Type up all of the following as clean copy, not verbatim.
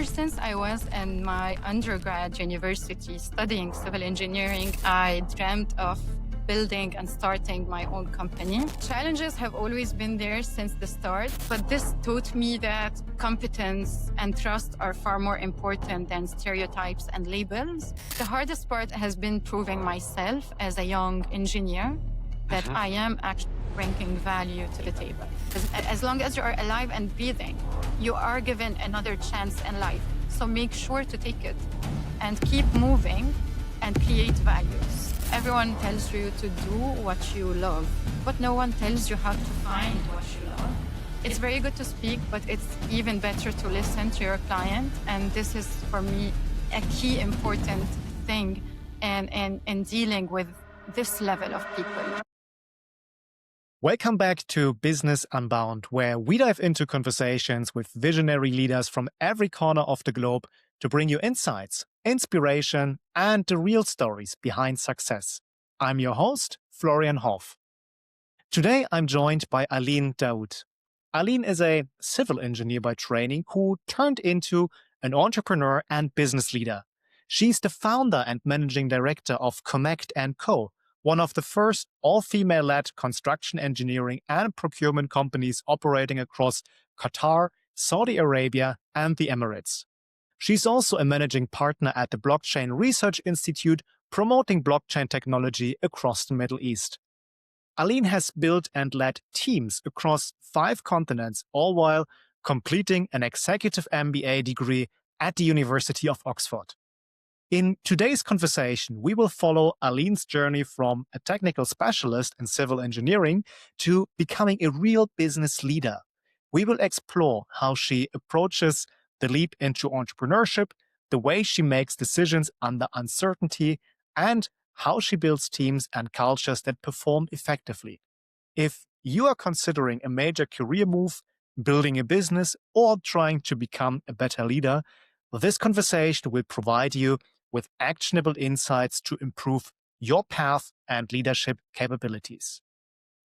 Ever since I was in my undergrad university studying civil engineering, I dreamt of building and starting my own company. Challenges have always been there since the start, but this taught me that competence and trust are far more important than stereotypes and labels. The hardest part has been proving myself as a young engineer that I am actually bringing value to the table. As long as you are alive and breathing, you are given another chance in life. So make sure to take it and keep moving and create values. Everyone tells you to do what you love, but no one tells you how to find what you love. It's very good to speak, but it's even better to listen to your client. And this is, for me, a key important thing in dealing with this level of people. Welcome back to Business Unbound, where we dive into conversations with visionary leaders from every corner of the globe to bring you insights, inspiration, and the real stories behind success. I'm your host, Florian Hoff. Today, I'm joined by Aline Daoud. Aline is a civil engineer by training who turned into an entrepreneur and business leader. She's the founder and managing director of Konnect Co, one of the first all-female-led construction engineering and procurement companies operating across Qatar, Saudi Arabia, and the Emirates. She's also a managing partner at the Blockchain Research Institute, promoting blockchain technology across the Middle East. Aline has built and led teams across 5 continents, all while completing an executive MBA degree at the University of Oxford. In today's conversation, we will follow Aline's journey from a technical specialist in civil engineering to becoming a real business leader. We will explore how she approaches the leap into entrepreneurship, the way she makes decisions under uncertainty, and how she builds teams and cultures that perform effectively. If you are considering a major career move, building a business, or trying to become a better leader, this conversation will provide you with actionable insights to improve your path and leadership capabilities.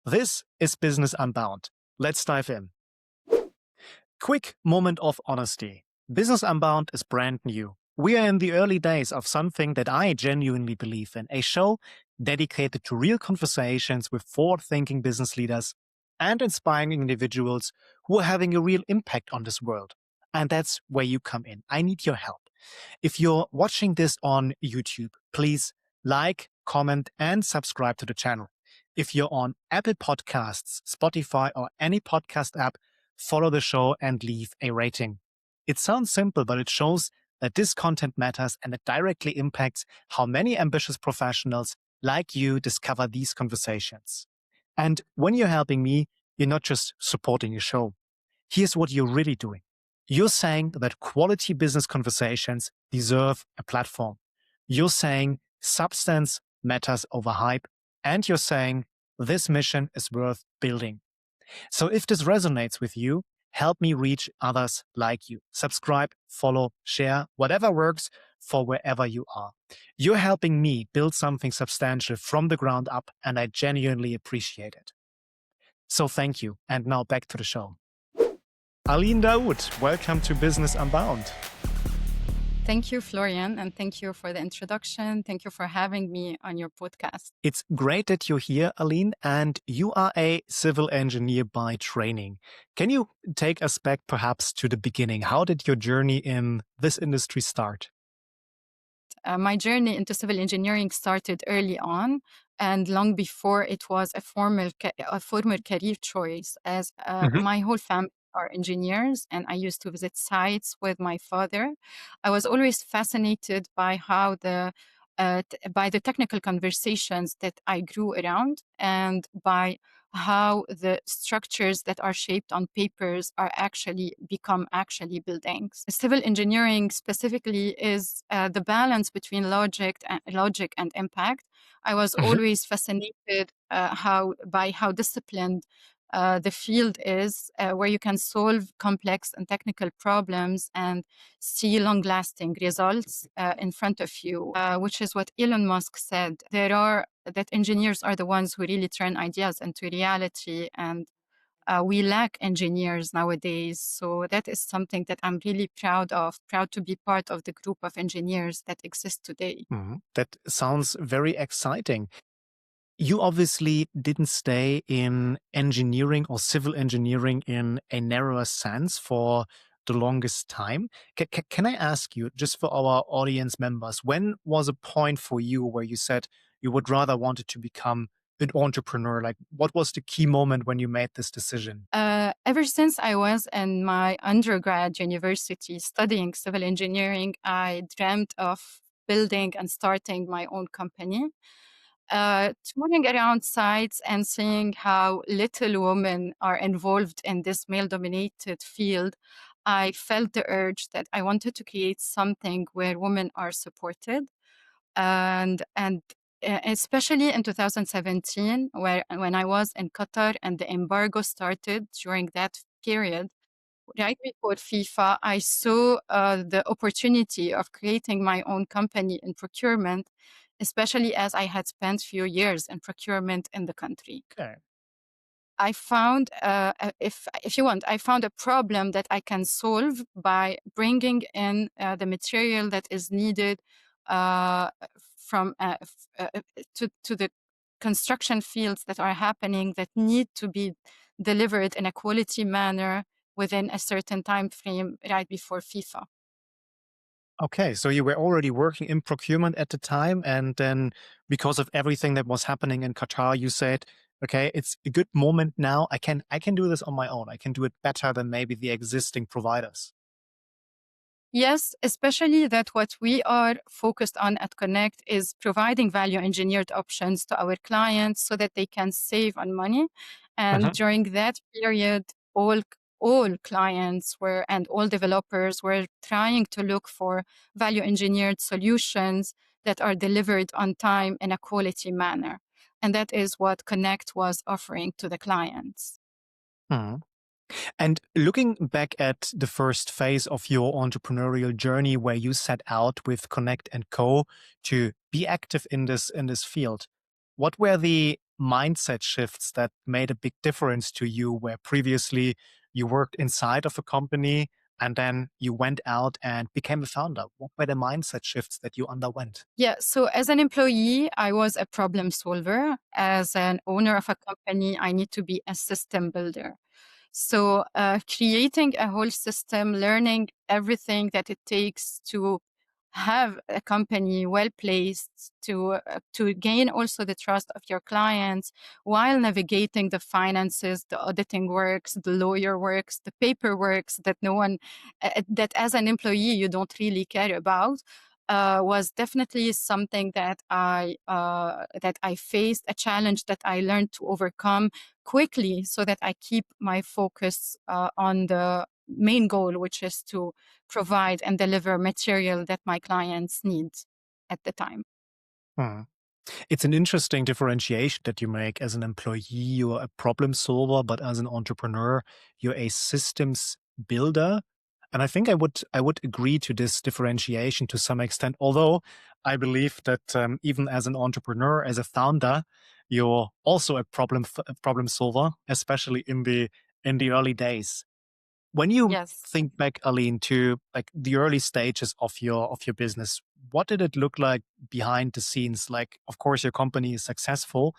This is Business Unbound. Let's dive in. Quick moment of honesty. Business Unbound is brand new. We are in the early days of something that I genuinely believe in, a show dedicated to real conversations with forward-thinking business leaders and inspiring individuals who are having a real impact on this world. And that's where you come in. I need your help. If you're watching this on YouTube, please like, comment, and subscribe to the channel. If you're on Apple Podcasts, Spotify, or any podcast app, follow the show and leave a rating. It sounds simple, but it shows that this content matters and it directly impacts how many ambitious professionals like you discover these conversations. And when you're helping me, you're not just supporting a show. Here's what you're really doing. You're saying that quality business conversations deserve a platform. You're saying substance matters over hype. And you're saying this mission is worth building. So if this resonates with you, help me reach others like you. Subscribe, follow, share, whatever works for wherever you are. You're helping me build something substantial from the ground up, and I genuinely appreciate it. So thank you. And now back to the show. Aline Daoud, welcome to Business Unbound. Thank you, Florian, and thank you for the introduction. Thank you for having me on your podcast. It's great that you're here, Aline, and you are a civil engineer by training. Can you take us back perhaps to the beginning? How did your journey in this industry start? My journey into civil engineering started early on, and long before it was a formal career choice, as my whole family are engineers, and I used to visit sites with my father. I was always fascinated by how by the technical conversations that I grew around, and by how the structures that are shaped on papers are become buildings. Civil engineering specifically is the balance between logic and impact. I was always fascinated by how disciplined the field is, where you can solve complex and technical problems and see long-lasting results in front of you, which is what Elon Musk said. That engineers are the ones who really turn ideas into reality, and We lack engineers nowadays. So that is something that I'm really proud of, proud to be part of the group of engineers that exists today. That sounds very exciting. You obviously didn't stay in engineering or civil engineering in a narrower sense for the longest time. Can I ask you, just for our audience members, when was a point for you where you said you would rather wanted to become an entrepreneur? Like, what was the key moment when you made this decision? Ever since I was in my undergrad university studying civil engineering, I dreamt of building and starting my own company. Touring around sites and seeing how little women are involved in this male dominated field, I felt the urge that I wanted to create something where women are supported. And especially in 2017, when I was in Qatar and the embargo started during that period, right before FIFA, I saw the opportunity of creating my own company in procurement, especially as I had spent few years in procurement in the country. Okay. I found, if you want, I found a problem that I can solve by bringing in the material that is needed uh, from to the construction fields that are happening that need to be delivered in a quality manner within a certain time frame right before FIFA. Okay, so you were already working in procurement at the time, and then because of everything that was happening in Qatar, you said, "Okay, it's a good moment now. I can do this on my own. I can do it better than maybe the existing providers." Yes, especially that what we are focused on at Konnect is providing value engineered options to our clients so that they can save on money. And Mhm. during that period, all clients were and all developers were trying to look for value engineered solutions that are delivered on time in a quality manner. And that is what Konnect was offering to the clients. Mhm. And looking back at the first phase of your entrepreneurial journey, where you set out with Konnect and Co. to be active in this field, what were the mindset shifts that made a big difference to you? Where previously you worked inside of a company and then you went out and became a founder. What were the mindset shifts that you underwent? Yeah, so as an employee, I was a problem solver. As an owner of a company, I need to be a system builder. So, creating a whole system, learning everything that it takes to have a company well placed to gain also the trust of your clients while navigating the finances, the auditing works, the lawyer works, the paperworks that no one that as an employee you don't really care about. Was definitely something that I faced, a challenge that I learned to overcome quickly so that I keep my focus on the main goal, which is to provide and deliver material that my clients need at the time. Hmm. It's an interesting differentiation that you make. As an employee, you're a problem solver, but as an entrepreneur, you're a systems builder. And I think I would agree to this differentiation to some extent. Although I believe that even as an entrepreneur, as a founder, you're also a problem solver, especially in the early days. When you Yes. think back, Aline, to like the early stages of your business, what did it look like behind the scenes? Like, of course, your company is successful,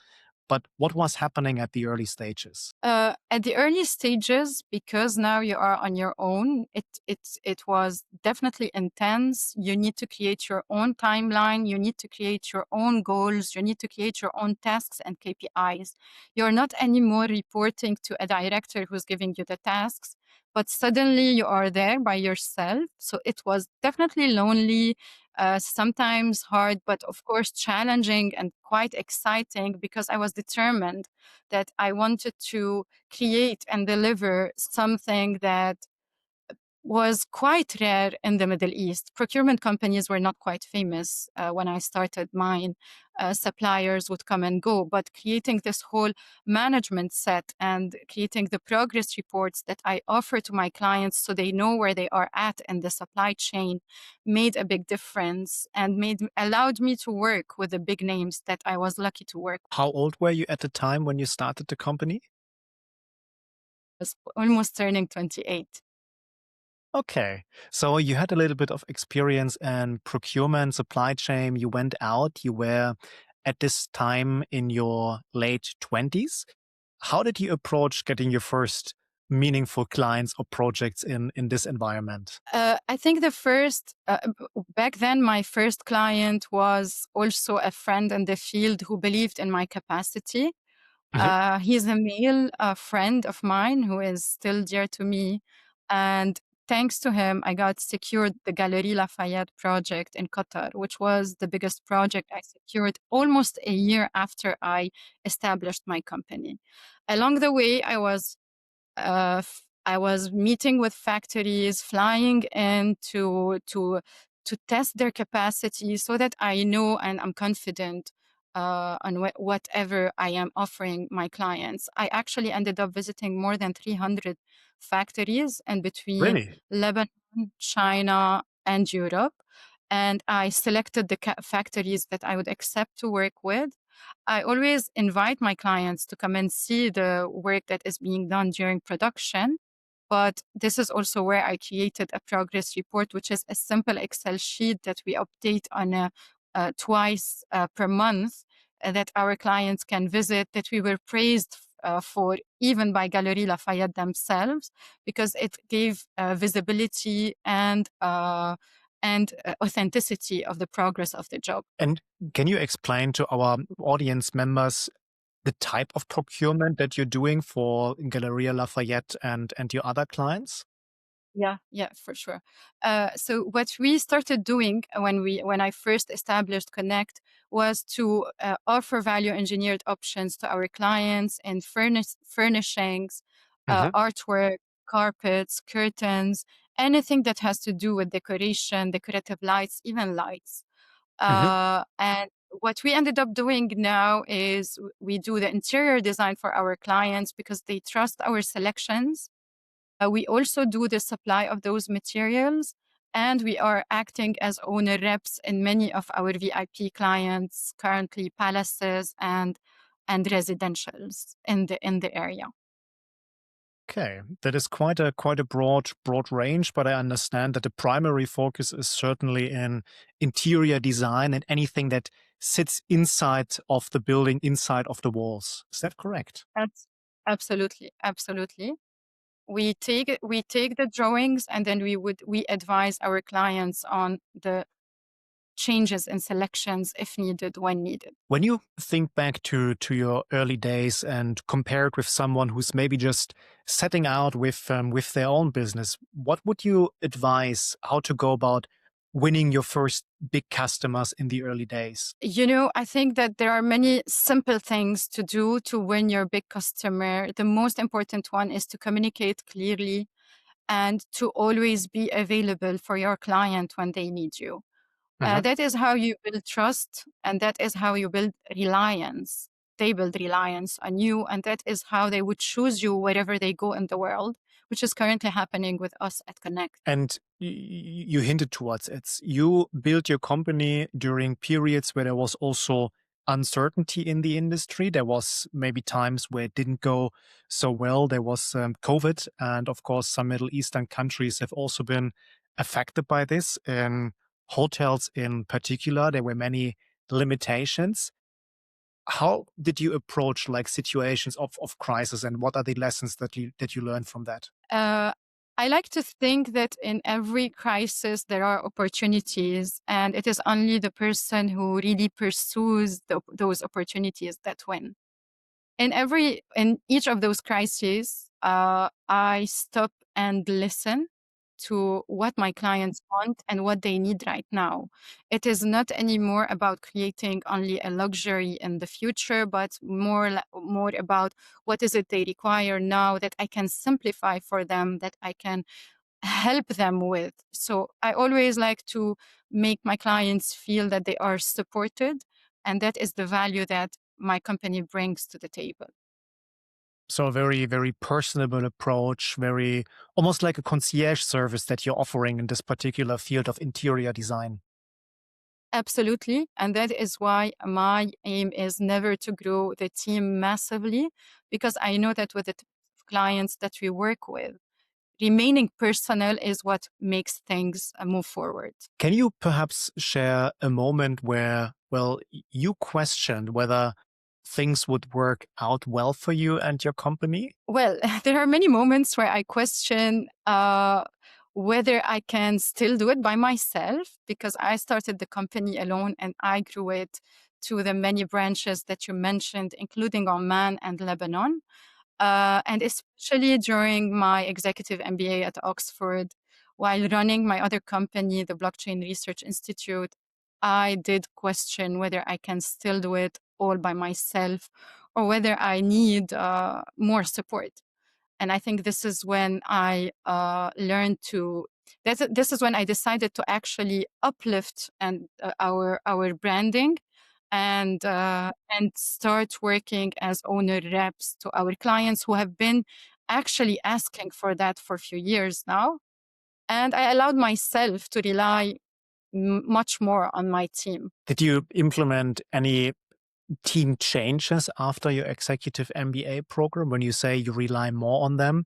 but what was happening at the early stages? At the early stages, because now you are on your own, it was definitely intense. You need to create your own timeline. You need to create your own goals. You need to create your own tasks and KPIs. You're not anymore reporting to a director who's giving you the tasks, but suddenly you are there by yourself. So it was definitely lonely, sometimes hard, but of course challenging and quite exciting because I was determined that I wanted to create and deliver something that was quite rare in the Middle East. Procurement companies were not quite famous when I started mine. Suppliers would come and go, but creating this whole management set and creating the progress reports that I offer to my clients so they know where they are at in the supply chain made a big difference and allowed me to work with the big names that I was lucky to work. How old were you at the time when you started the company? was almost turning 28. Okay. So you had a little bit of experience in procurement, supply chain. You went out, you were at this time in your late 20s. How did you approach getting your first meaningful clients or projects in this environment? I think back then, my first client was also a friend in the field who believed in my capacity. Mhm. He's a male friend of mine who is still dear to me. And thanks to him, I got secured the Galerie Lafayette project in Qatar, which was the biggest project I secured almost a year after I established my company. Along the way, I was meeting with factories, flying in to test their capacity so that I know and I'm confident on whatever I am offering my clients. I actually ended up visiting more than 300 factories in between Really? Lebanon, China, and Europe. And I selected the factories that I would accept to work with. I always invite my clients to come and see the work that is being done during production. But this is also where I created a progress report, which is a simple Excel sheet that we update on twice per month that our clients can visit, that we were praised for even by Galerie Lafayette themselves, because it gave visibility and authenticity of the progress of the job. And can you explain to our audience members the type of procurement that you're doing for Galleria Lafayette and your other clients? Yeah, for sure. So what we started doing when I first established Konnect was to offer value engineered options to our clients in furnishings, Mhm. artwork, carpets, curtains, anything that has to do with decoration, decorative lights, even lights. Mhm. And what we ended up doing now is we do the interior design for our clients because they trust our selections. We also do the supply of those materials, and we are acting as owner reps in many of our VIP clients, currently palaces and residentials in the area. Okay, that is quite a broad range, but I understand that the primary focus is certainly in interior design and anything that sits inside of the building, inside of the walls. Is that correct? That's absolutely. We take the drawings and then we advise our clients on the changes in selections if needed, when needed. When you think back to your early days and compare it with someone who's maybe just setting out with their own business, what would you advise how to go about winning your first big customers in the early days? I think that there are many simple things to do to win your big customer. The most important one is to communicate clearly and to always be available for your client when they need you. Mhm. That is how you build trust, and that is how you build reliance. They build reliance on you, and that is how they would choose you wherever they go in the world, which is currently happening with us at Konnect. And you hinted towards it. You built your company during periods where there was also uncertainty in the industry. There was maybe times where it didn't go so well. There was COVID, and of course, some Middle Eastern countries have also been affected by this. In hotels, in particular, there were many limitations. How did you approach like situations of crisis, and what are the lessons that you learned from that? Uh, I like to think that in every crisis there are opportunities, and it is only the person who really pursues those opportunities that win. In each of those crises, I stop and listen to what my clients want and what they need right now. It is not anymore about creating only a luxury in the future, but more about what is it they require now that I can simplify for them, that I can help them with. So I always like to make my clients feel that they are supported, and that is the value that my company brings to the table. So a very, very personable approach, very almost like a concierge service that you're offering in this particular field of interior design. Absolutely. And that is why my aim is never to grow the team massively, because I know that with the clients that we work with. Remaining personal is what makes things move forward. Can you perhaps share a moment where, well, you questioned whether things would work out well for you and your company? Well, there are many moments where I question whether I can still do it by myself, because I started the company alone and I grew it to the many branches that you mentioned, including Oman and Lebanon. And especially during my executive MBA at Oxford, while running my other company, the Blockchain Research Institute, I did question whether I can still do it all by myself or whether I need more support. And I think this is when I learned to. This is when I decided to actually uplift and our branding and start working as owner reps to our clients who have been actually asking for that for a few years now. And I allowed myself to rely much more on my team. Did you implement any team changes after your executive MBA program when you say you rely more on them?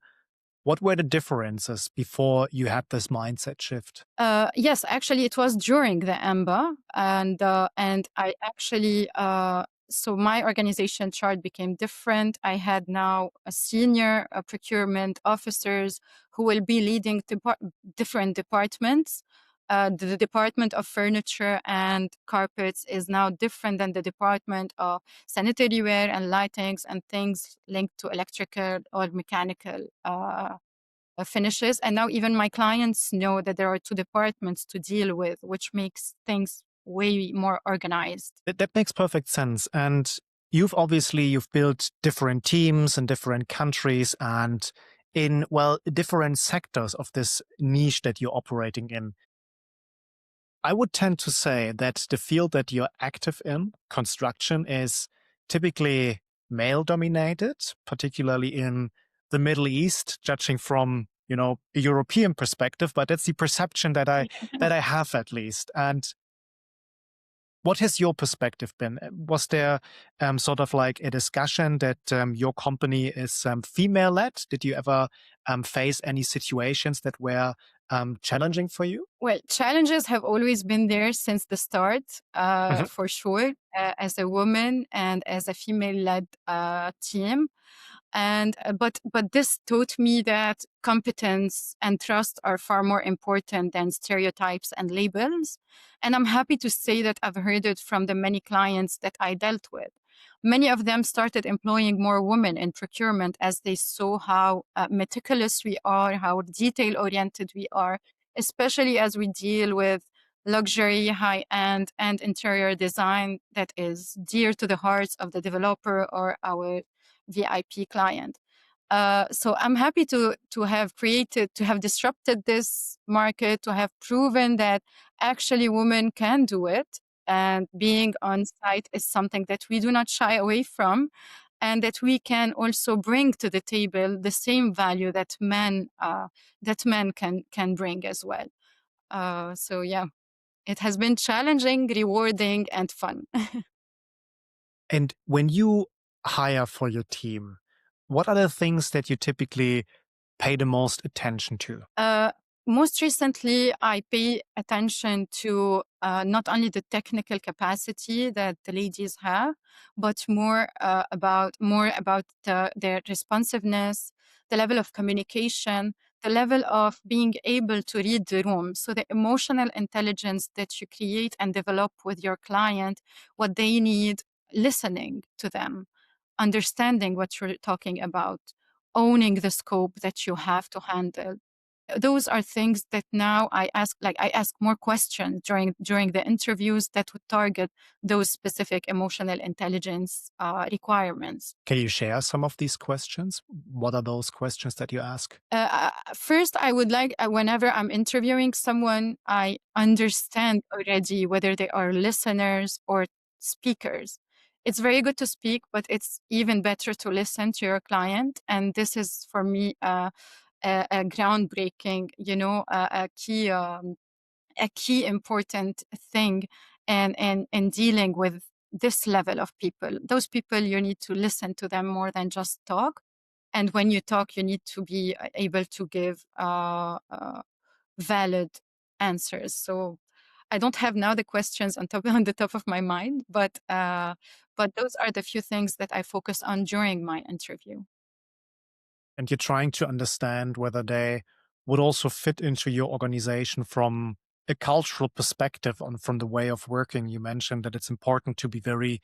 What were the differences before you had this mindset shift? Yes, actually, it was during the EMBA, and I actually so my organization chart became different. I had now a senior procurement officers who will be leading different departments. The department of furniture and carpets is now different than the department of sanitary ware and lightings and things linked to electrical or mechanical finishes. And now even my clients know that there are two departments to deal with, which makes things way more organized. That makes perfect sense. And you've built different teams in different countries and in, well, different sectors of this niche that you're operating in. I would tend to say that the field that you're active in, construction, is typically male dominated, particularly in the Middle East, judging from, a European perspective, but that's the perception that I have, at least. And what has your perspective been? Was there sort of like a discussion that your company is female-led? Did you ever face any situations that were challenging for you? Well, challenges have always been there since the start, for sure, as a woman and as a female-led team. And but this taught me that competence and trust are far more important than stereotypes and labels. And I'm happy to say that I've heard it from the many clients that I dealt with. Many of them started employing more women in procurement as they saw how meticulous we are, how detail oriented we are, especially as we deal with luxury, high end, and interior design that is dear to the hearts of the developer or our VIP client. So I'm happy to have disrupted this market, to have proven that actually women can do it. And being on site is something that we do not shy away from, and that we can also bring to the table the same value that men can bring as well. So yeah, it has been challenging, rewarding, and fun. And when you hire for your team, what are the things that you typically pay the most attention to? Most recently, I pay attention to not only the technical capacity that the ladies have, but more about their responsiveness, the level of communication, the level of being able to read the room. So the emotional intelligence that you create and develop with your client, what they need, listening to them, understanding what you're talking about, owning the scope that you have to handle. Those are things that now I ask more questions during the interviews that would target those specific emotional intelligence requirements. Can you share some of these questions? What are those questions that you ask? First, I would like, whenever I'm interviewing someone, I understand already whether they are listeners or speakers. It's very good to speak, but it's even better to listen to your client. And this is for me a groundbreaking, a key important thing in dealing with this level of people. Those people, you need to listen to them more than just talk. And when you talk, you need to be able to give valid answers. So I don't have now the questions on the top of my mind, but those are the few things that I focus on during my interview. And you're trying to understand whether they would also fit into your organization from a cultural perspective on from the way of working. You mentioned that it's important to be very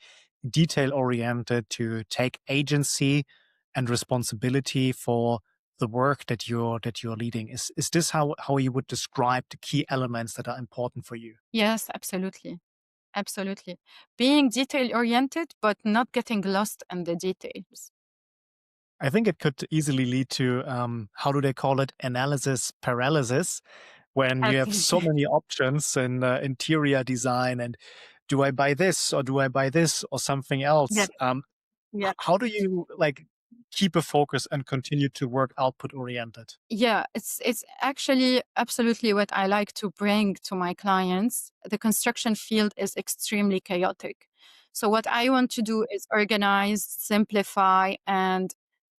detail oriented, to take agency and responsibility for the work that you're leading. Is this how you would describe the key elements that are important for you? Yes, absolutely. Absolutely. Being detail oriented, but not getting lost in the details. I think it could easily lead to how do they call it, analysis paralysis, when you have so Absolutely. many options in interior design and do I buy this or do I buy this or something Yeah. else? Yeah. How do you like keep a focus and continue to work output oriented? Yeah, it's actually absolutely what I like to bring to my clients. The construction field is extremely chaotic. So what I want to do is organize, simplify, and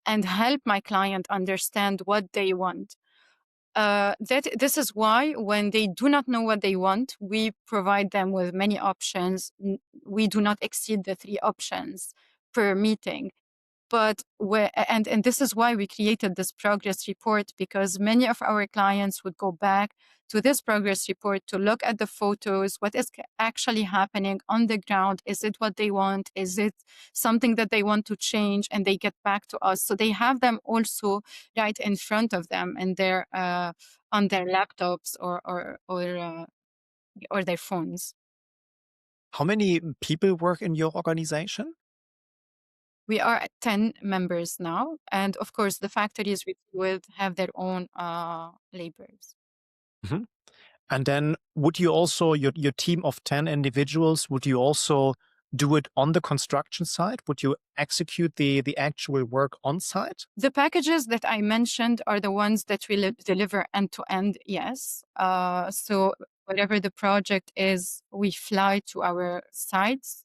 help my client understand what they want. This is why when they do not know what they want, we provide them with many options. We do not exceed the 3 options per meeting. But and this is why we created this progress report, because many of our clients would go back to this progress report to look at the photos, what is actually happening on the ground. Is it what they want? Is it something that they want to change? And they get back to us. So they have them also right in front of them and their on their laptops or their phones. How many people work in your organization? We are at 10 members now. And of course, the factories we deal with have their own laborers. Mhm. And then would you also your team of 10 individuals, would you also do it on the construction site? Would you execute the actual work on site? The packages that I mentioned are the ones that we deliver end to end, yes. So whatever the project is, we fly to our sites.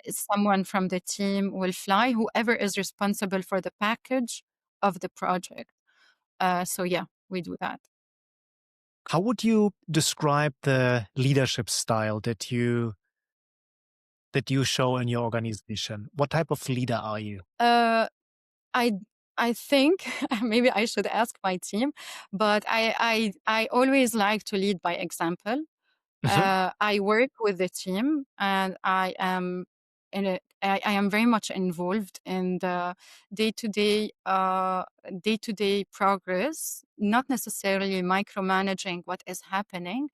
Someone from the team will fly, whoever is responsible for the package of the project. So yeah, we do that. How would you describe the leadership style that you show in your organization? What type of leader are you? Uh, I I think maybe I should ask my team, but I always like to lead by example. Mhm. I work with the team, and I am very much involved in the day-to-day day-to-day progress, not necessarily micromanaging what is happening,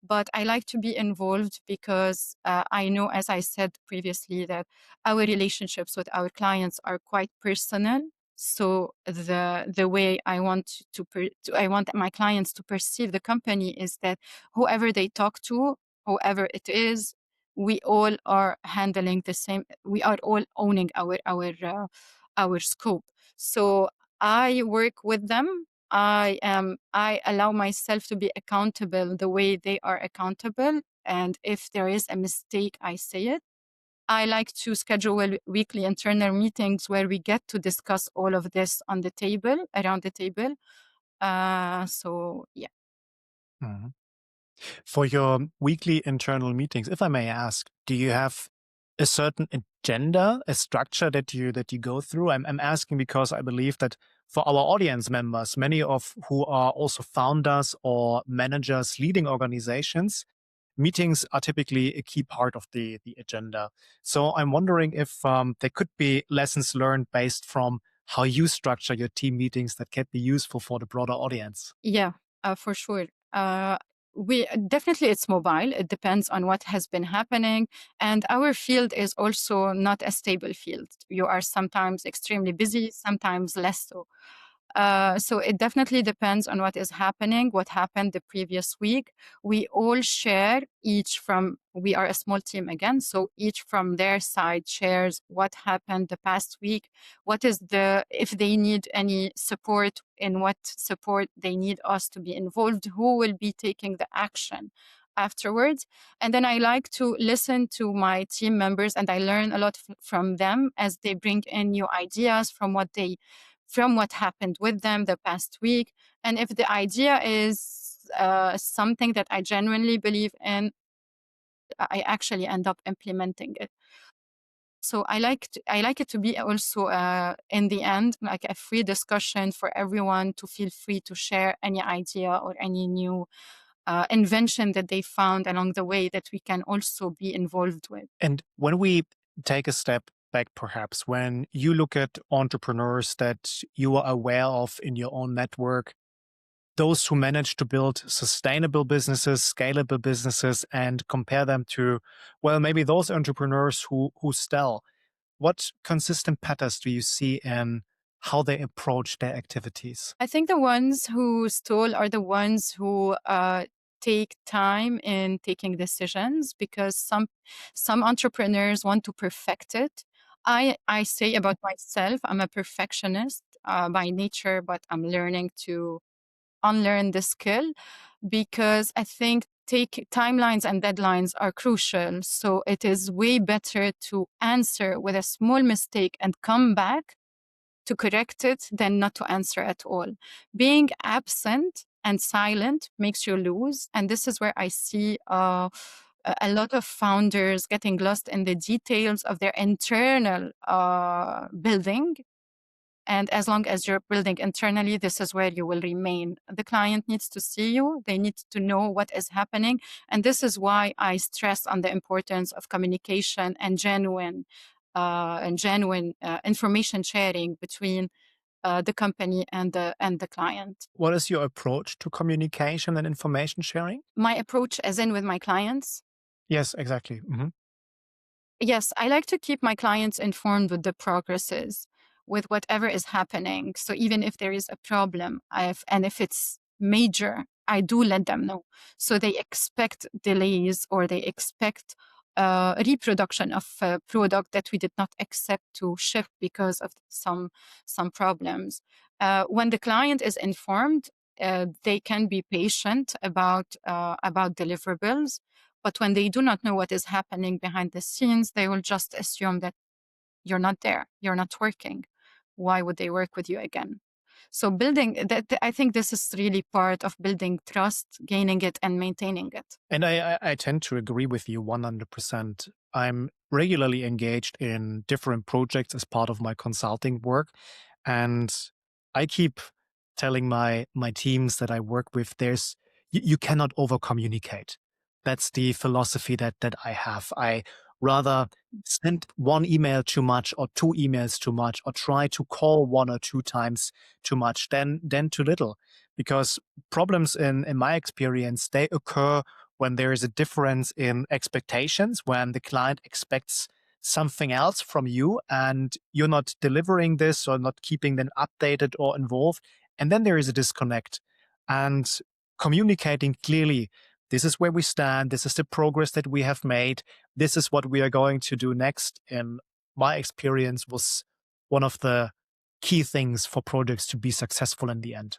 but I like to be involved because I know, as I said previously, that our relationships with our clients are quite personal. So the way I want I want my clients to perceive the company is that whoever they talk to, whoever it is, we all are handling the same. We are all owning our scope. So I work with them. I allow myself to be accountable the way they are accountable. And if there is a mistake, I say it. I like to schedule weekly internal meetings where we get to discuss all of this on the table, around the table. So yeah. Mhm. For your weekly internal meetings, if I may ask, do you have a certain agenda, a structure that you go through? I'm asking because I believe that for our audience members, many of who are also founders or managers leading organizations, meetings are typically a key part of the agenda. So I'm wondering if there could be lessons learned based from how you structure your team meetings that can be useful for the broader audience. Yeah, for sure. We definitely it's mobile. It depends on what has been happening, and our field is also not a stable field. You are sometimes extremely busy, sometimes less so. So it definitely depends on what is happening, what happened the previous week. We all share we are a small team again, so each from their side shares what happened the past week, if they need any support, in what support they need us to be involved, who will be taking the action afterwards. And then I like to listen to my team members, and I learn a lot from them as they bring in new ideas from what happened with them the past week. And if the idea is something that I genuinely believe in, I actually end up implementing it. So I like it to be also in the end like a free discussion for everyone to feel free to share any idea or any new invention that they found along the way that we can also be involved with. And when we take a step back, perhaps, when you look at entrepreneurs that you are aware of in your own network, those who manage to build sustainable businesses, scalable businesses, and compare them to, well, maybe those entrepreneurs who stall, what consistent patterns do you see in how they approach their activities? I think the ones who stall are the ones who take time in taking decisions, because some entrepreneurs want to perfect it. I say about myself, I'm a perfectionist by nature, but I'm learning to unlearn the skill, because I think take timelines and deadlines are crucial. So it is way better to answer with a small mistake and come back to correct it than not to answer at all. Being absent and silent makes you lose. And this is where I see a lot of founders getting lost in the details of their internal building. And as long as you're building internally, this is where you will remain. The client needs to see you. They need to know what is happening. And this is why I stress on the importance of communication and genuine information sharing between the company and the client. What is your approach to communication and information sharing? My approach, as in with my clients, Yes, exactly. yes, I like to keep my clients informed with the progresses, with whatever is happening. So even if there is a problem, and if it's major, I do let them know. So they expect delays, or they expect reproduction of a product that we did not accept to ship because of some problems. When the client is informed, they can be patient about deliverables. But when they do not know what is happening behind the scenes, they will just assume that you're not there, you're not working. Why would they work with you again? So building that, I think this is really part of building trust, gaining it and maintaining it. And I tend to agree with you 100%. I'm regularly engaged in different projects as part of my consulting work. And I keep telling my teams that I work with, you cannot over communicate. That's the philosophy that I have. I rather send one email too much or two emails too much, or try to call one or two times too much than too little. Because problems in my experience, they occur when there is a difference in expectations, when the client expects something else from you and you're not delivering this or not keeping them updated or involved. And then there is a disconnect. And communicating clearly, this is where we stand, this is the progress that we have made, this is what we are going to do next, in my experience, was one of the key things for projects to be successful in the end.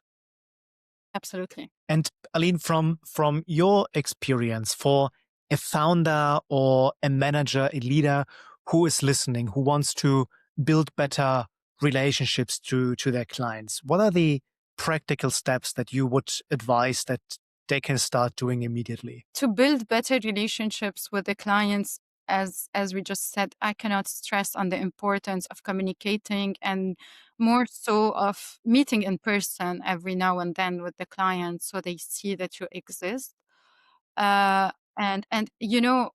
Absolutely. And Aline, from your experience, for a founder or a manager, a leader who is listening, who wants to build better relationships to their clients, what are the practical steps that you would advise that they can start doing immediately? To build better relationships with the clients, as we just said, I cannot stress on the importance of communicating, and more so of meeting in person every now and then with the client, so they see that you exist. And you know,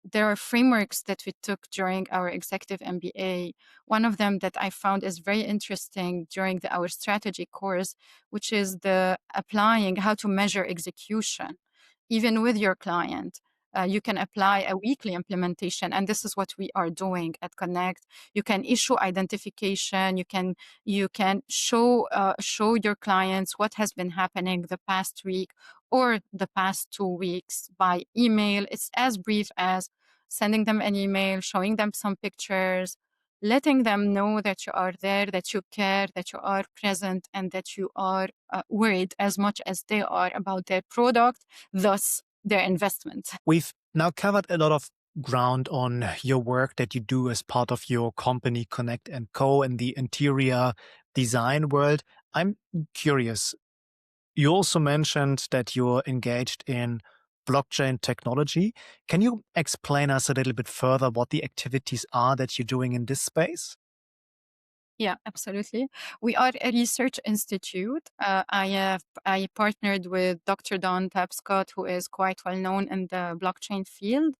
there are frameworks that we took during our executive MBA. One of them that I found is very interesting during our strategy course, which is the applying how to measure execution, even with your client. You can apply a weekly implementation, and this is what we are doing at Konnect. You can issue identification. You can show your clients what has been happening the past week or the past 2 weeks by email. It's as brief as sending them an email, showing them some pictures, letting them know that you are there, that you care, that you are present, and that you are worried as much as they are about their product, thus their investment. We've now covered a lot of ground on your work that you do as part of your company Konnekt Co in the interior design world. I'm curious. You also mentioned that you're engaged in blockchain technology. Can you explain us a little bit further what the activities are that you're doing in this space? Yeah, absolutely. We are a research institute. I partnered with Dr. Don Tapscott, who is quite well known in the blockchain field.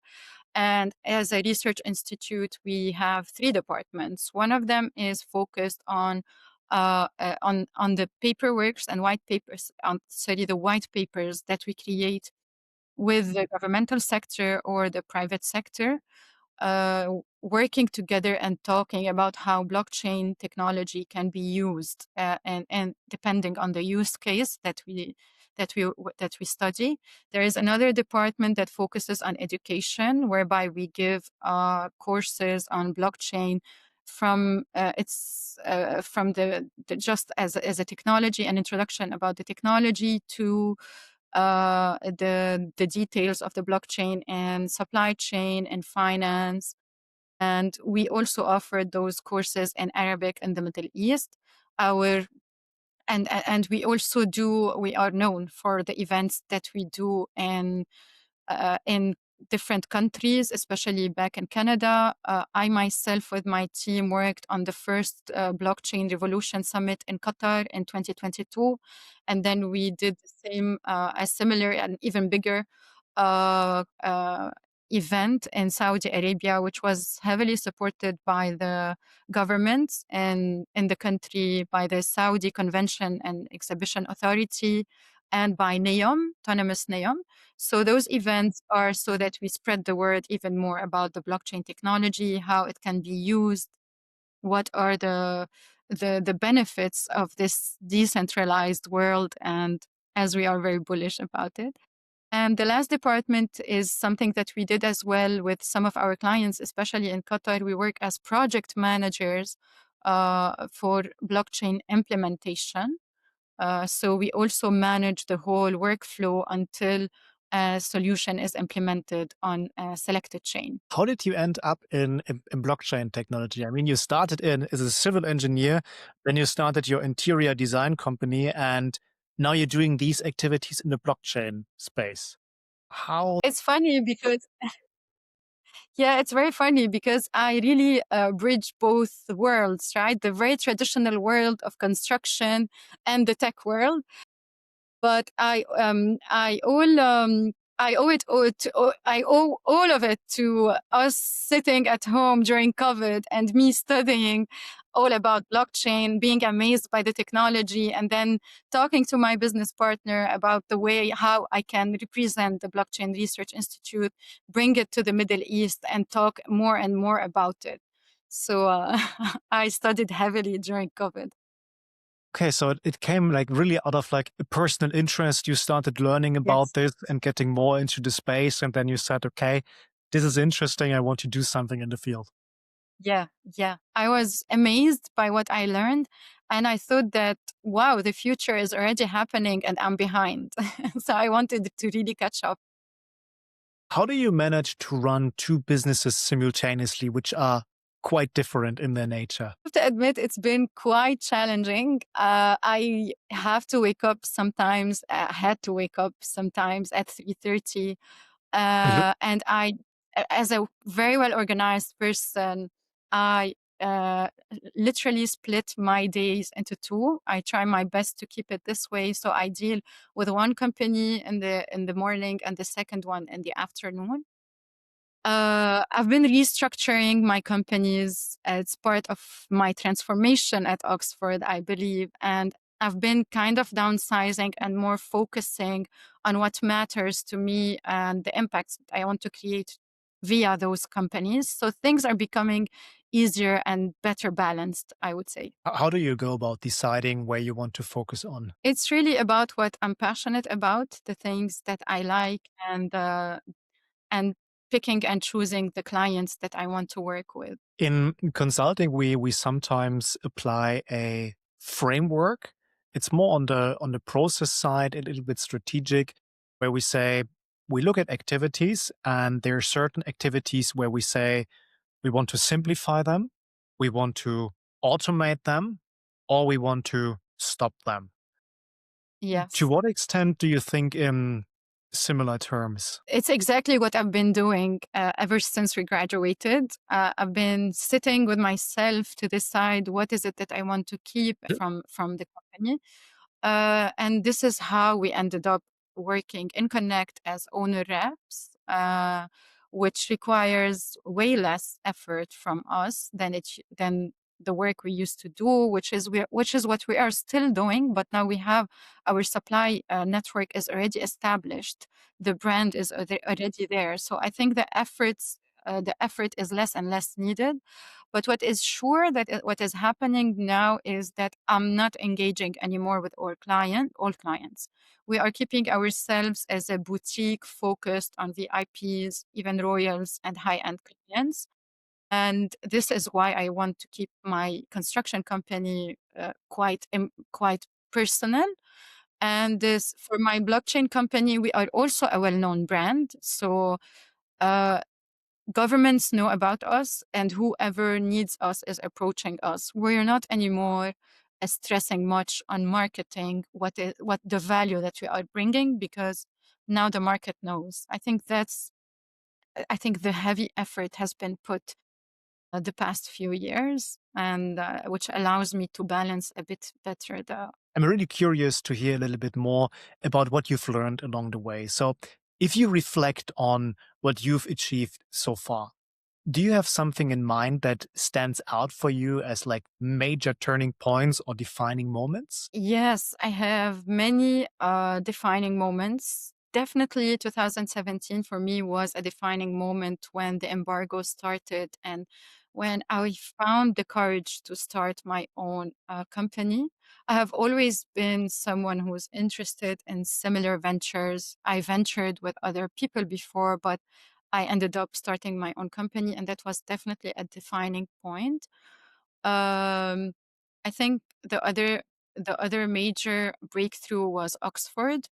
And as a research institute, we have three departments. One of them is focused on the paperworks and white papers. The white papers that we create with the governmental sector or the private sector, working together and talking about how blockchain technology can be used, and depending on the use case that we study. There is another department that focuses on education, whereby we give courses on blockchain from the just as a technology, an introduction about the technology to the details of the blockchain and supply chain and finance. And we also offer those courses in Arabic in the Middle East. Our and we are known for the events that we do in different countries, especially back in Canada. I myself, with my team, worked on the first Blockchain Revolution Summit in Qatar in 2022. And then we did a similar and even bigger uh, uh, event in Saudi Arabia, which was heavily supported by the government and in the country, by the Saudi Convention and Exhibition Authority, and by NEOM, autonomous NEOM. So those events are so that we spread the word even more about the blockchain technology, how it can be used, what are the benefits of this decentralized world, and as we are very bullish about it. And the last department is something that we did as well with some of our clients, especially in Qatar. We work as project managers for blockchain implementation. So we also manage the whole workflow until a solution is implemented on a selected chain. How did you end up in blockchain technology? I mean, you started in as a civil engineer, then you started your interior design company, and now you're doing these activities in the blockchain space. How? It's funny because Yeah, it's very funny because I really bridge both worlds, right? The very traditional world of construction and the tech world. But I owe all of it to us sitting at home during COVID and me studying all about blockchain, being amazed by the technology, and then talking to my business partner about the way how I can represent the Blockchain Research Institute, bring it to the Middle East, and talk more and more about it. So I studied heavily during COVID. Okay, so it came like really out of like a personal interest. You started learning about Yes. this and getting more into the space, and then you said, okay, this is interesting. I want to do something in the field. Yeah, yeah. I was amazed by what I learned. And I thought that, wow, the future is already happening and I'm behind. So I wanted to really catch up. How do you manage to run two businesses simultaneously, which are quite different in their nature? I have to admit, it's been quite challenging. I have to wake up sometimes, had to wake up sometimes at 3:30. Mhm. And as a very well organized person, I literally split my days into two. I try my best to keep it this way. So I deal with one company in the morning and the second one in the afternoon. I've been restructuring my companies as part of my transformation at Oxford, I believe. And I've been kind of downsizing and more focusing on what matters to me and the impacts that I want to create via those companies. So things are becoming easier and better balanced, I would say. How do you go about deciding where you want to focus on? It's really about what I'm passionate about, the things that I like, and picking and choosing the clients that I want to work with. In consulting, we sometimes apply a framework. It's more on the process side, a little bit strategic, where we say we look at activities, and there are certain activities where we say we want to simplify them, we want to automate them, or we want to stop them. To Yes. what extent do you think in similar terms? It's exactly what I've been doing ever since we graduated. I've been sitting with myself to decide what is it that I want to keep from the company. And this is how we ended up working in Konnect as owner reps, which requires way less effort from us than the work we used to do, which is what we are still doing. But now we have our supply network is already established. The brand is already there. So I think the effort is less and less needed. But what is sure that what is happening now is that I'm not engaging anymore with all clients. We are keeping ourselves as a boutique focused on VIPs, even royals and high-end clients. And this is why I want to keep my construction company quite personal. And this for my blockchain company, we are also a well-known brand. So uh, governments know about us, and whoever needs us is approaching us. We're not anymore stressing much on marketing what the value that we are bringing, because now the market knows. I think the heavy effort has been put the past few years, and which allows me to balance a bit better the. I'm really curious to hear a little bit more about what you've learned along the way. So, if you reflect on what you've achieved so far, do you have something in mind that stands out for you as like major turning points or defining moments? Yes, I have many defining moments. Definitely 2017 for me was a defining moment when the embargo started and when I found the courage to start my own company. I have always been someone who's interested in similar ventures. I ventured with other people before, but I ended up starting my own company, and that was definitely a defining point. Um, I think the other major breakthrough was Oxford,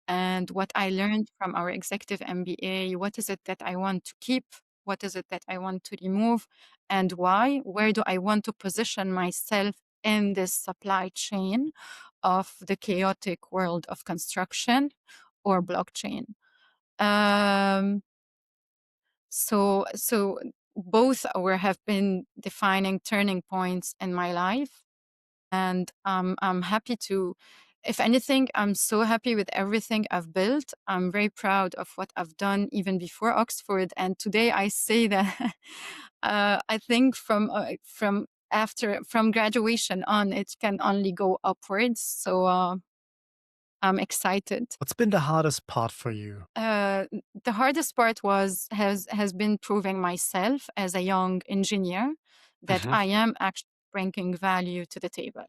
and what I learned from our executive MBA. What is it that I want to keep? What is it that I want to remove? And why? Where do I want to position myself in this supply chain of the chaotic world of construction or blockchain? Um, so both have been defining turning points in my life, and I'm happy to. If anything, I'm so happy with everything I've built. I'm very proud of what I've done even before Oxford, and today I say that I think from graduation on, it can only go upwards. So I'm excited. What's been the hardest part for you? The hardest part has been proving myself as a young engineer that Mhm. I am actually bringing value to the table,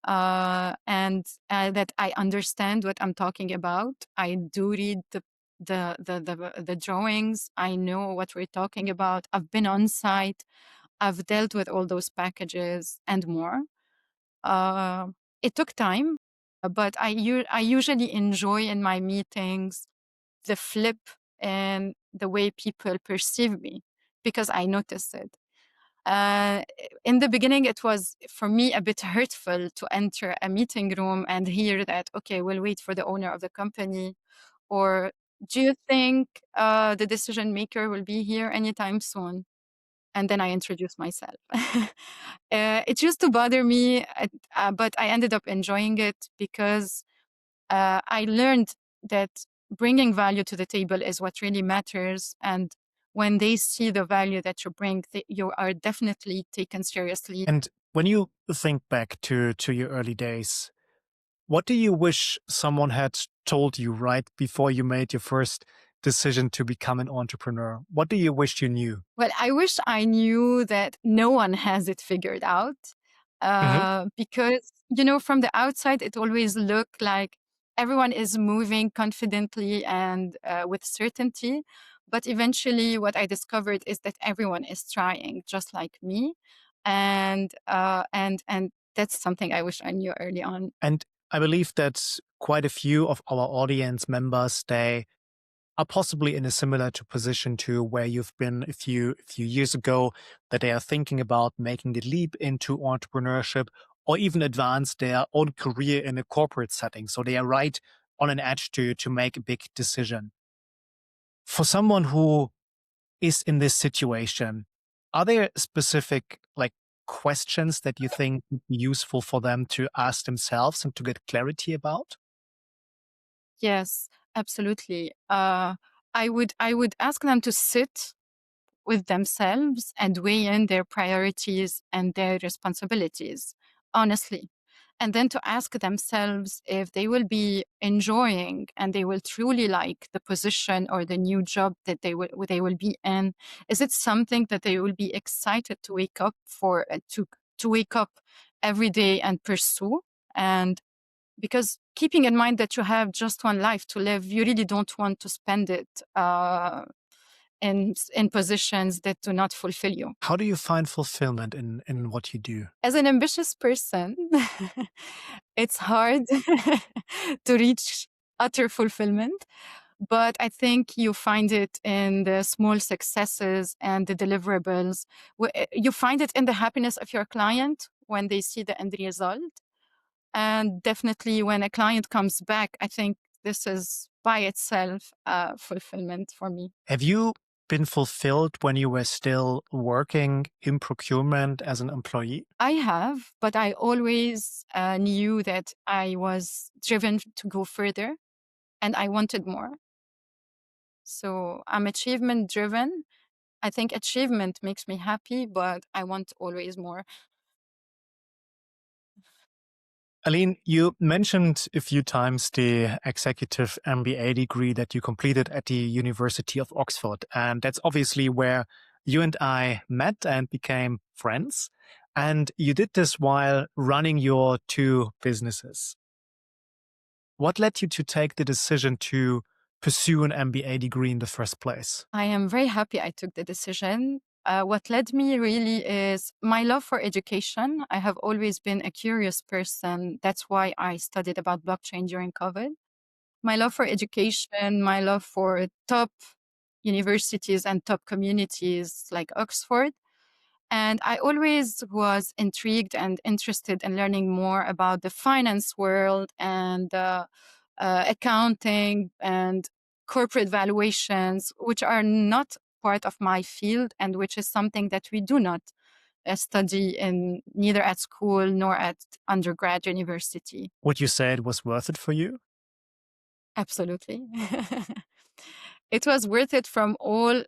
and that I understand what I'm talking about. I do read the drawings. I know what we're talking about. I've been on site. I've dealt with all those packages and more. Uh, it took time, but I usually enjoy in my meetings the flip in the way people perceive me, because I noticed it. Uh, in the beginning, it was for me a bit hurtful to enter a meeting room and hear that, okay, we'll wait for the owner of the company. Or do you think the decision maker will be here anytime soon? And then I introduce myself. It used to bother me, but I ended up enjoying it because I learned that bringing value to the table is what really matters. And when they see the value that you bring, you are definitely taken seriously. And when you think back to your early days, what do you wish someone had told you right before you made your first decision to become an entrepreneur? What do you wish you knew? Well, I wish I knew that no one has it figured out, Mhm. because, from the outside, it always looked like everyone is moving confidently and with certainty. But eventually what I discovered is that everyone is trying just like me. And that's something I wish I knew early on. And I believe that quite a few of our audience members, they are possibly in a similar position to where you've been a few years ago, that they are thinking about making the leap into entrepreneurship or even advance their own career in a corporate setting. So they are right on an edge to make a big decision. For someone who is in this situation, are there specific questions that you think would be useful for them to ask themselves and to get clarity about? Yes, absolutely. I would ask them to sit with themselves and weigh in their priorities and their responsibilities, honestly. And then to ask themselves if they will be enjoying and they will truly like the position or the new job that they will be in. Is it something that they will be excited to wake up for, to wake up every day and pursue? And because keeping in mind that you have just one life to live, you really don't want to spend it in positions that do not fulfill you. How do you find fulfillment in what you do? As an ambitious person, it's hard to reach utter fulfillment, but I think you find it in the small successes and the deliverables. You find it in the happiness of your client when they see the end result. And definitely when a client comes back, I think this is by itself fulfillment for me. Have you been fulfilled when you were still working in procurement as an employee? I have, but I always knew that I was driven to go further and I wanted more. So I'm achievement driven. I think achievement makes me happy, but I want always more. Aline, you mentioned a few times the executive MBA degree that you completed at the University of Oxford. And that's obviously where you and I met and became friends. And you did this while running your two businesses. What led you to take the decision to pursue an MBA degree in the first place? I am very happy I took the decision. What led me really is my love for education. I have always been a curious person. That's why I studied about blockchain during COVID. My love for education, my love for top universities and top communities like Oxford. And I always was intrigued and interested in learning more about the finance world and accounting and corporate valuations, which are not part of my field and which is something that we do not study in neither at school nor at undergrad university. Would you say it was worth it for you? Absolutely. It was worth it from all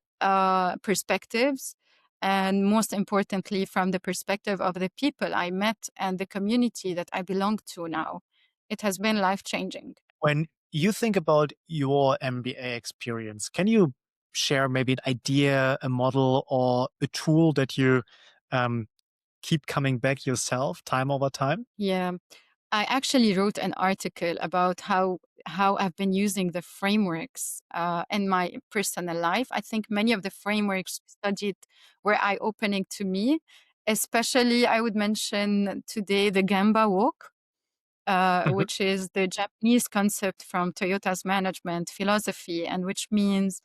perspectives, and most importantly, from the perspective of the people I met and the community that I belong to now. It has been life-changing. When you think about your MBA experience, can you share maybe an idea, a model, or a tool that you um, keep coming back yourself time over time? Yeah. I actually wrote an article about how I've been using the frameworks in my personal life. I think many of the frameworks studied were eye-opening to me. Especially, I would mention today the Gemba Walk, Mhm. which is the Japanese concept from Toyota's management philosophy, and which means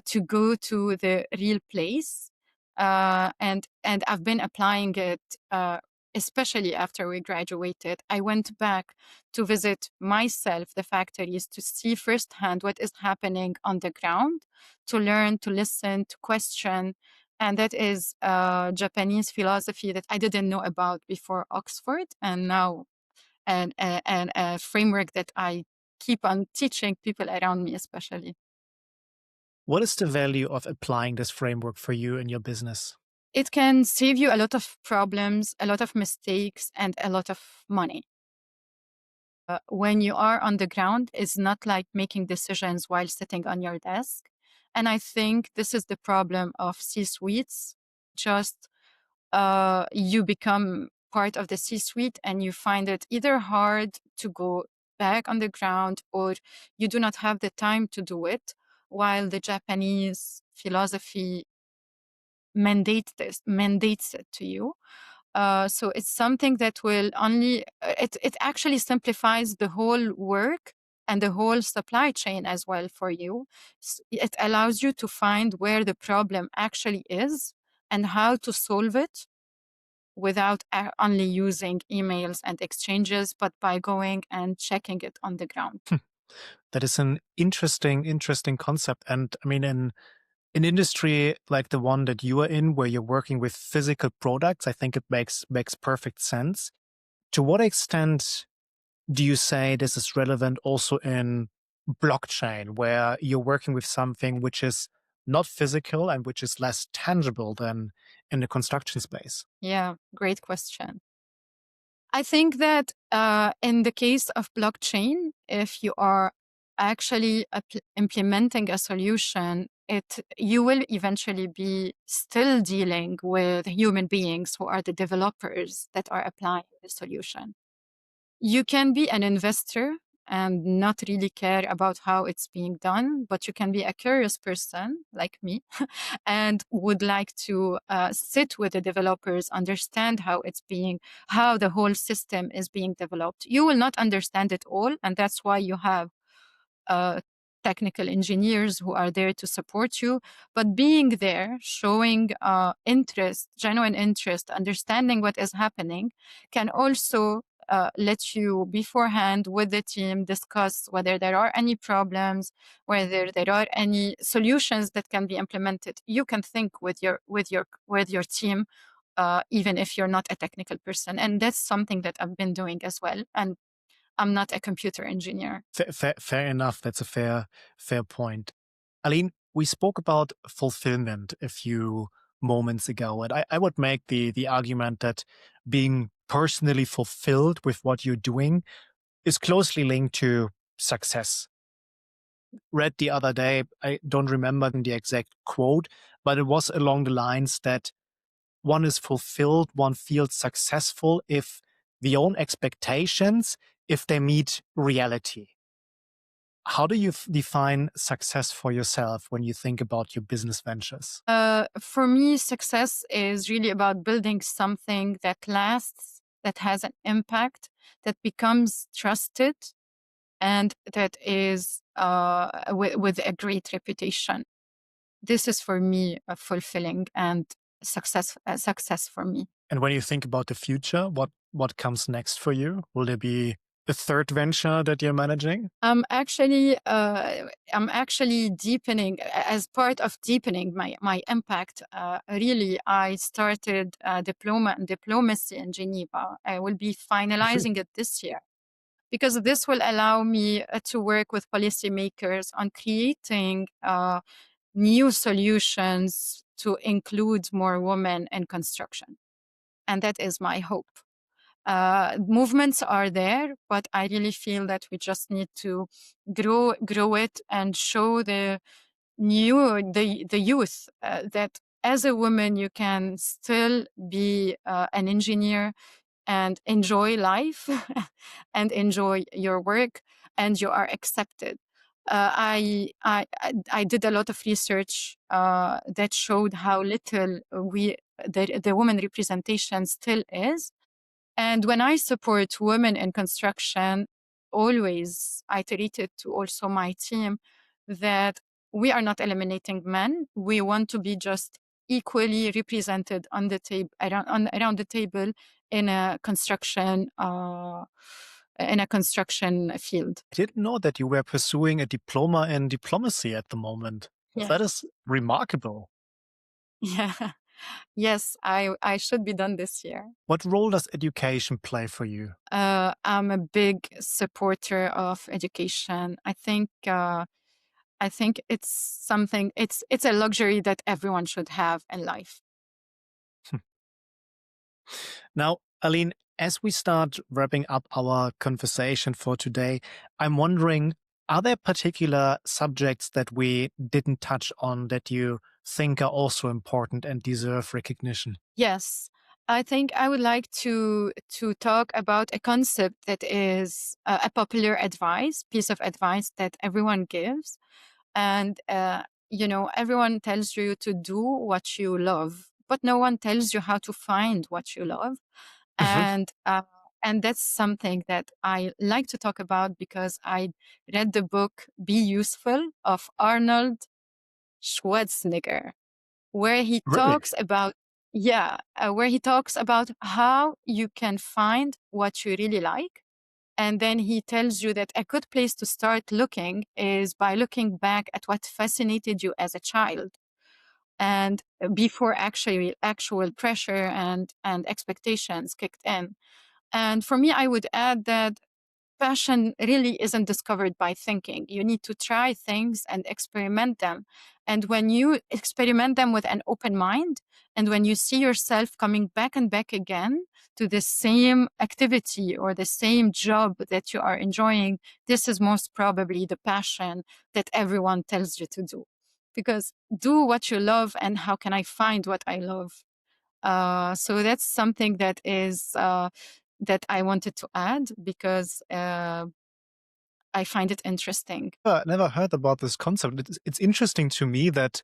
to go to the real place. And I've been applying it, especially after we graduated. I went back to visit myself, the factories, to see firsthand what is happening on the ground, to learn, to listen, to question. And that is Japanese philosophy that I didn't know about before Oxford, and now and a framework that I keep on teaching people around me, especially. What is the value of applying this framework for you in your business? It can save you a lot of problems, a lot of mistakes, and a lot of money. When you are on the ground, it's not like making decisions while sitting on your desk. And I think this is the problem of C-suites. Just you become part of the C-suite and you find it either hard to go back on the ground or you do not have the time to do it. while the Japanese philosophy mandates it to you. So it's something that will only, it actually simplifies the whole work and the whole supply chain as well for you. It allows you to find where the problem actually is and how to solve it without only using emails and exchanges, but by going and checking it on the ground. That is an interesting concept. And I mean, in an industry like the one that you are in, where you're working with physical products, I think it makes perfect sense. To what extent do you say this is relevant also in blockchain, where you're working with something which is not physical and which is less tangible than in the construction space? Yeah, great question. I think that in the case of blockchain, if you are actually implementing a solution, you will eventually be still dealing with human beings who are the developers that are applying the solution. You can be an investor and not really care about how it's being done, but you can be a curious person like me and would like to sit with the developers, understand how the whole system is being developed. You will not understand it all, and that's why you have uh, technical engineers who are there to support you. But being there, showing interest, genuine interest, understanding what is happening, can also let you beforehand with the team discuss whether there are any problems, whether there are any solutions that can be implemented. You can think with your team, even if you're not a technical person, and that's something that I've been doing as well. And I'm not a computer engineer. Fair enough. That's a fair point. Aline, we spoke about fulfillment a few moments ago, and I would make the argument that being personally fulfilled with what you're doing is closely linked to success. Read the other day, I don't remember the exact quote, but it was along the lines that one is fulfilled, one feels successful if the own expectations, if they meet reality. How do you define success for yourself when you think about your business ventures? For me, success is really about building something that lasts, that has an impact, that becomes trusted, and that is with a great reputation. This is for me fulfilling and success for me. And when you think about the future, what comes next for you? Will there be a third venture that you're managing? I'm actually deepening, as part of deepening my impact. Really, I started a diploma in diplomacy in Geneva. I will be finalizing it this year, because this will allow me to work with policymakers on creating new solutions to include more women in construction. And that is my hope. Movements are there, but I really feel that we just need to grow it and show the youth that as a woman you can still be an engineer and enjoy life and enjoy your work, and you are accepted. I did a lot of research that showed how little the woman representation still is. And when I support women in construction, always I iterated to also my team that we are not eliminating men. We want to be just equally represented on the table around the table in a construction field. I didn't know that you were pursuing a diploma in diplomacy at the moment. Yeah. That is remarkable. Yeah. Yes, I should be done this year. What role does education play for you? I'm a big supporter of education. I think it's something. It's a luxury that everyone should have in life. Now, Aline, as we start wrapping up our conversation for today, I'm wondering, are there particular subjects that we didn't touch on that you think are also important and deserve recognition? Yes, I think I would like to talk about a concept that is a popular piece of advice that everyone gives. And, everyone tells you to do what you love, but no one tells you how to find what you love. Mhm. And that's something that I like to talk about because I read the book Be Useful of Arnold Schwarzenegger, where he Really? talks about, where he talks about how you can find what you really like. And then he tells you that a good place to start looking is by looking back at what fascinated you as a child and before actual pressure and expectations kicked in. And for me, I would add that passion really isn't discovered by thinking. You need to try things and experiment them. And when you experiment them with an open mind, and when you see yourself coming back and back again to the same activity or the same job that you are enjoying, this is most probably the passion that everyone tells you to do. Because do what you love, and how can I find what I love? So that's something that is that I wanted to add because I find it interesting. Never heard about this concept. It's interesting to me that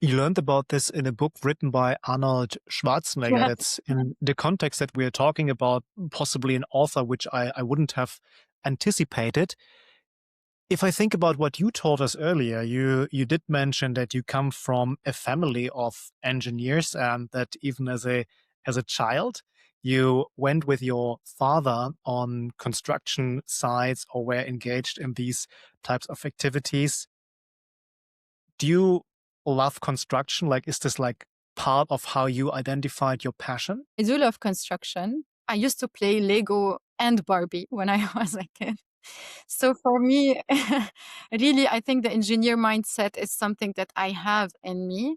you learned about this in a book written by Arnold Schwarzenegger. Yeah. That's in the context that we are talking about, possibly an author which I wouldn't have anticipated. If I think about what you told us earlier, you did mention that you come from a family of engineers and that even as a child, you went with your father on construction sites or were engaged in these types of activities. Do you love construction? Like, is this like part of how you identified your passion? I do love construction. I used to play Lego and Barbie when I was a kid. So for me, really, I think the engineer mindset is something that I have in me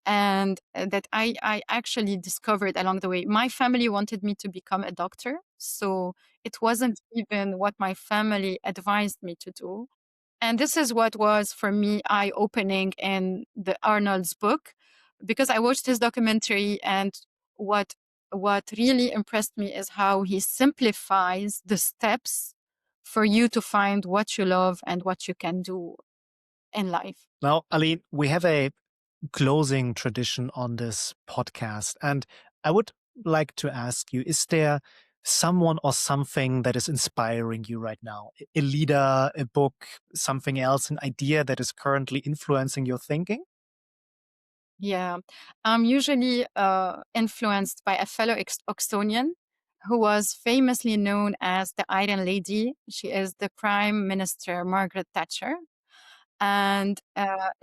and that I actually discovered along the way. My family wanted me to become a doctor. So it wasn't even what my family advised me to do. And this is what was for me eye-opening in the Arnold's book, because I watched his documentary, and what what really impressed me is how he simplifies the steps for you to find what you love and what you can do in life. Now, Aline, we have a closing tradition on this podcast. And I would like to ask you, is there someone or something that is inspiring you right now? A leader, a book, something else, an idea that is currently influencing your thinking? Yeah, I'm usually influenced by a fellow Oxonian who was famously known as the Iron Lady. She is the Prime Minister Margaret Thatcher. And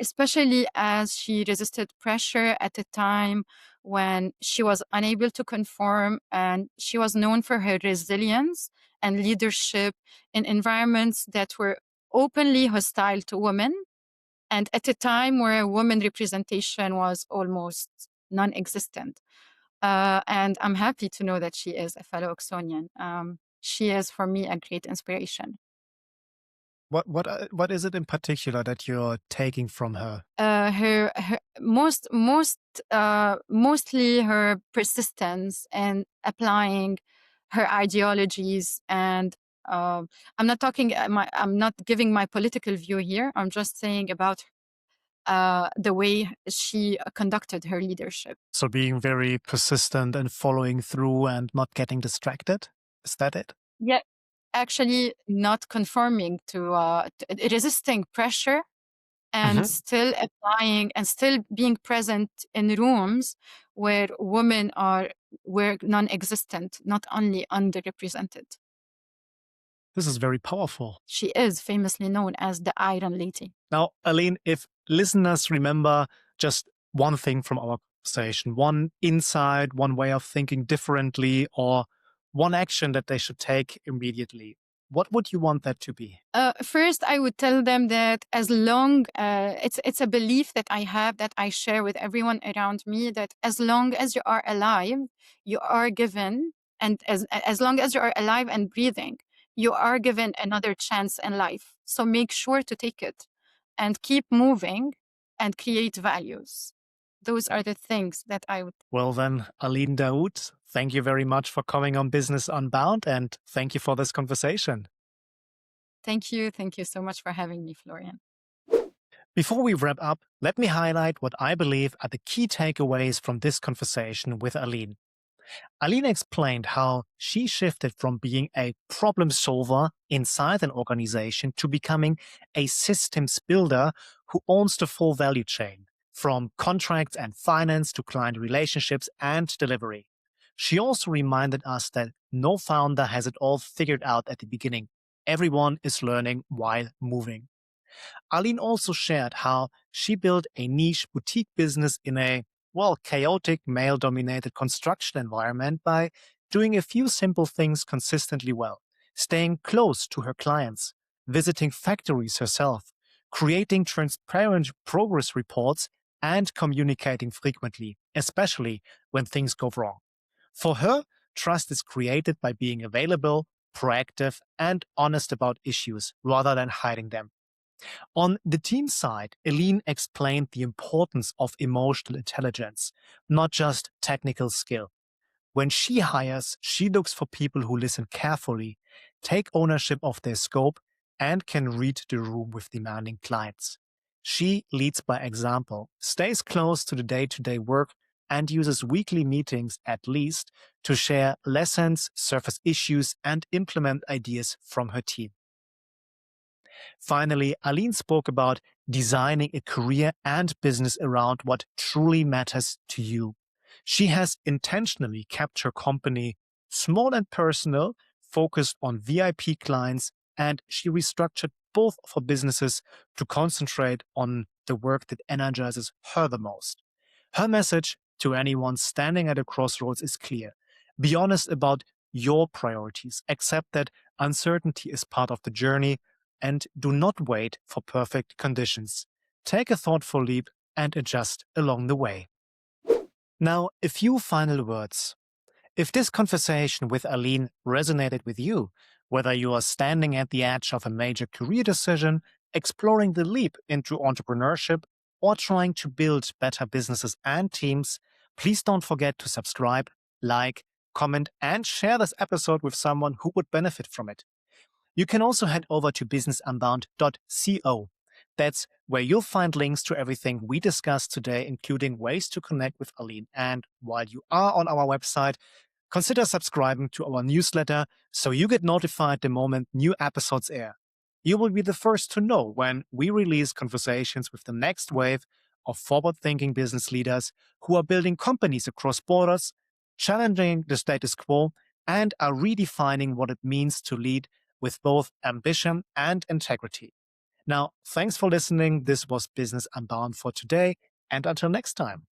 especially as she resisted pressure at a time when she was unable to conform, and she was known for her resilience and leadership in environments that were openly hostile to women, and at a time where women representation was almost non-existent. And I'm happy to know that she is a fellow Oxonian. She is, for me, a great inspiration. What is it in particular that you're taking from her? Her mostly her persistence and applying her ideologies. And I'm not giving my political view here. I'm just saying about the way she conducted her leadership. So being very persistent and following through and not getting distracted? Is that it? Yeah, actually not conforming to resisting pressure and Mhm. still applying and still being present in rooms where women were non-existent, not only underrepresented. This is very powerful. She is famously known as the Iron Lady. Now, Aline, if listeners remember just one thing from our conversation, one insight, one way of thinking differently, or one action that they should take immediately, what would you want that to be? First, I would tell them that as long it's a belief that I have, that I share with everyone around me, that as long as you are alive, you are given, and as long as you are alive and breathing, you are given another chance in life. So make sure to take it and keep moving and create values. Those are the things that I would. Well, then, Aline Daoud, thank you very much for coming on Business Unbound, and thank you for this conversation. Thank you. Thank you so much for having me, Florian. Before we wrap up, let me highlight what I believe are the key takeaways from this conversation with Aline. Aline explained how she shifted from being a problem solver inside an organization to becoming a systems builder who owns the full value chain, from contracts and finance to client relationships and delivery. She also reminded us that no founder has it all figured out at the beginning. Everyone is learning while moving. Aline also shared how she built a niche boutique business in a, chaotic male-dominated construction environment by doing a few simple things consistently well, staying close to her clients, visiting factories herself, creating transparent progress reports, and communicating frequently, especially when things go wrong. For her, trust is created by being available, proactive, and honest about issues rather than hiding them. On the team side, Aline explained the importance of emotional intelligence, not just technical skill. When she hires, she looks for people who listen carefully, take ownership of their scope, and can read the room with demanding clients. She leads by example, stays close to the day-to-day work, and uses weekly meetings at least to share lessons, surface issues, and implement ideas from her team. Finally, Aline spoke about designing a career and business around what truly matters to you. She has intentionally kept her company small and personal, focused on VIP clients, and she restructured both of her businesses to concentrate on the work that energizes her the most. Her message to anyone standing at a crossroads is clear. Be honest about your priorities. Accept that uncertainty is part of the journey, and do not wait for perfect conditions. Take a thoughtful leap and adjust along the way. Now, a few final words. If this conversation with Aline resonated with you, whether you are standing at the edge of a major career decision, exploring the leap into entrepreneurship, or trying to build better businesses and teams, please don't forget to subscribe, like, comment, and share this episode with someone who would benefit from it. You can also head over to businessunbound.co. That's where you'll find links to everything we discussed today, including ways to connect with Aline. And while you are on our website, consider subscribing to our newsletter so you get notified the moment new episodes air. You will be the first to know when we release conversations with the next wave of forward-thinking business leaders who are building companies across borders, challenging the status quo, and are redefining what it means to lead with both ambition and integrity. Now, thanks for listening. This was Business Unbound for today, and until next time.